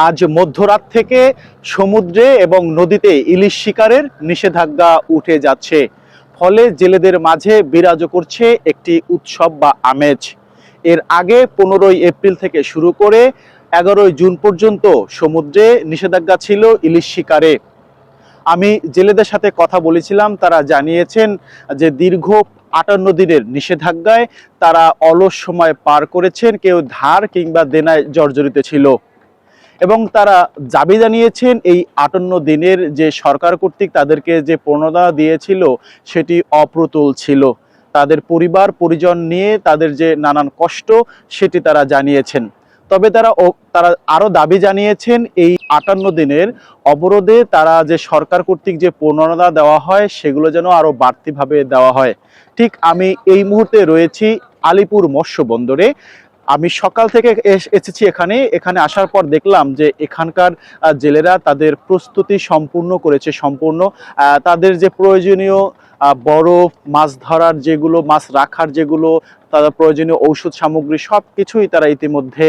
আজ মধ্যরাত থেকে সমুদ্রে এবং নদীতে ইলিশ শিকারের নিষেধাজ্ঞা উঠে যাচ্ছে। ফলে জেলেদের মাঝে বিরাজ করছে একটি উৎসব বা আমেজ। এর আগে 15ই এপ্রিল থেকে শুরু করে 11ই জুন পর্যন্ত সমুদ্রে নিষেধাজ্ঞা ছিল ইলিশ শিকারে। আমি জেলেদের সাথে কথা বলেছিলাম, তারা জানিয়েছেন যে দীর্ঘ 58 দিনের নিষেধাজ্ঞায় তারা অলস সময় পার করেছেন, কেউ ধার কিংবা দেনায় জর্জরিত ছিল। এবং তারা দাবি জানিয়েছেন এই 58 দিনের যে সরকার কর্তৃক তাদেরকে যে প্রণোদনা দিয়েছিল সেটি অপ্রতুল ছিল। তাদের পরিবার পরিজন নিয়ে তাদের যে নানান কষ্ট সেটি তারা জানিয়েছেন। তবে তারা আরো দাবি জানিয়েছেন এই 58 দিনের অবরোধে তারা যে সরকার কর্তৃক যে প্রণোদনা দেওয়া হয় সেগুলো যেন আরো বাড়তিভাবে দেওয়া হয়। ঠিক আমি এই মুহূর্তে রয়েছি আলিপুর মৎস্য বন্দরে। আমি সকাল থেকে এসেছি এখানে আসার পর দেখলাম যে এখানকার জেলেরা তাদের প্রস্তুতি সম্পূর্ণ করেছে। তাদের যে প্রয়োজনীয় বরফ, মাছ ধরার যেগুলো, মাছ রাখার যেগুলো তাদের প্রয়োজনীয় ঔষধ সামগ্রী সবকিছুই তারা ইতিমধ্যে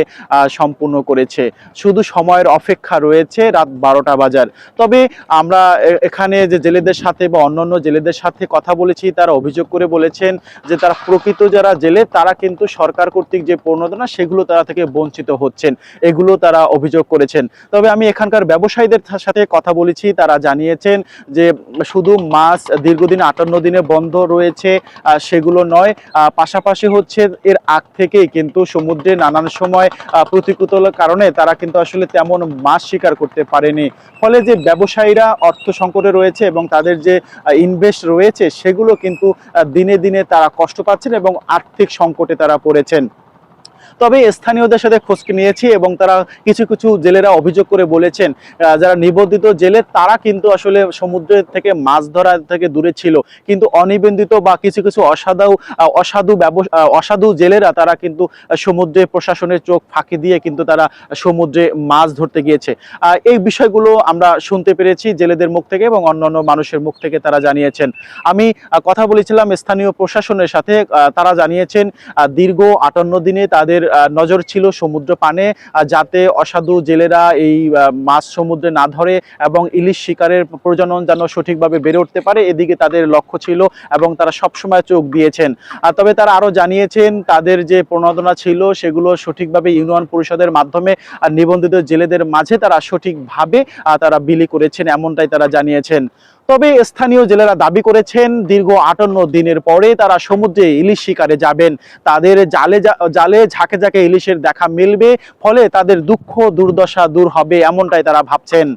সম্পূর্ণ করেছে। শুধু সময়ের অপেক্ষা রয়েছে রাত 12টা বাজার। তবে আমরা এখানে যে জেলেদের সাথে বা অন্যান্য জেলেদের সাথে কথা বলেছি, তারা অভিযোগ করে বলেছেন যে তারা প্রকৃত যারা জেলে তারা কিন্তু সরকার কর্তৃক যে প্রণোদনা সেগুলো তারা থেকে বঞ্চিত হচ্ছেন, এগুলো তারা অভিযোগ করেছেন। তবে আমি এখানকার ব্যবসায়ীদের সাথে কথা বলেছি, তারা জানিয়েছেন যে শুধু মাছ দীর্ঘদিন 58 দিনে বন্ধ রয়েছে সেগুলো নয়, পাশাপাশি হচ্ছে এর আগ থেকেই কিন্তু সমুদ্রে নানান সময় প্রতিকূলতার কারণে তারা কিন্তু আসলে তেমন মাছ শিকার করতে পারেনি। ফলে যে ব্যবসায়ীরা অর্থ সংকটে রয়েছে এবং তাদের যে ইনভেস্ট রয়েছে সেগুলো কিন্তু দিনে দিনে তারা কষ্ট পাচ্ছেন এবং আর্থিক সংকটে তারা পড়েছেন। তবে স্থানীয়দের সাথে খোঁজ নিয়েছি এবং তারা কিছু কিছু জেলেরা অভিযোগ করে বলেছেন যারা নিবন্ধিত জেলে তারা কিন্তু আসলে সমুদ্রের থেকে মাছ ধরা থেকে দূরে ছিল, কিন্তু অনিবন্ধিত বা কিছু কিছু অসাধু জেলেরা তারা কিন্তু সমুদ্রে প্রশাসনের চোখ ফাঁকি দিয়ে কিন্তু তারা সমুদ্রে মাছ ধরতে গিয়েছে। এই বিষয়গুলো আমরা শুনতে পেরেছি জেলেদের মুখ থেকে এবং অন্যান্য মানুষের মুখ থেকে তারা জানিয়েছেন। আমি কথা বলেছিলাম স্থানীয় প্রশাসনের সাথে, তারা জানিয়েছেন দীর্ঘ 58 দিনে তাদের নজর ছিল সমুদ্র পানে যাতে অসাধু জেলেরা এই মাছ সমুদ্রে না ধরে এবং ইলিশ শিকারের প্রজনন যেন সঠিকভাবে বেড়ে উঠতে পারে, এদিকে তাদের লক্ষ্য ছিল এবং তারা সবসময় চোখ দিয়েছেন। তবে তারা আরো জানিয়েছেন তাদের যে প্রণোদনা ছিল সেগুলো সঠিকভাবে ইউনিয়ন পরিষদের মাধ্যমে নিবন্ধিত জেলেদের মাঝে তারা সঠিকভাবে তারা বিলি করেছেন, এমনটাই তারা জানিয়েছেন। তবে স্থানীয় জেলেরা দাবি করেছেন দীর্ঘ 58 দিনের পরে তারা সমুদ্রে ইলিশ শিকারে যাবেন, তাদের জালে ঝাঁকে ঝাঁকে ইলিশের দেখা মিলবে, ফলে তাদের দুঃখ দুর্দশা দূর হবে, এমনটাই তারা ভাবছেন।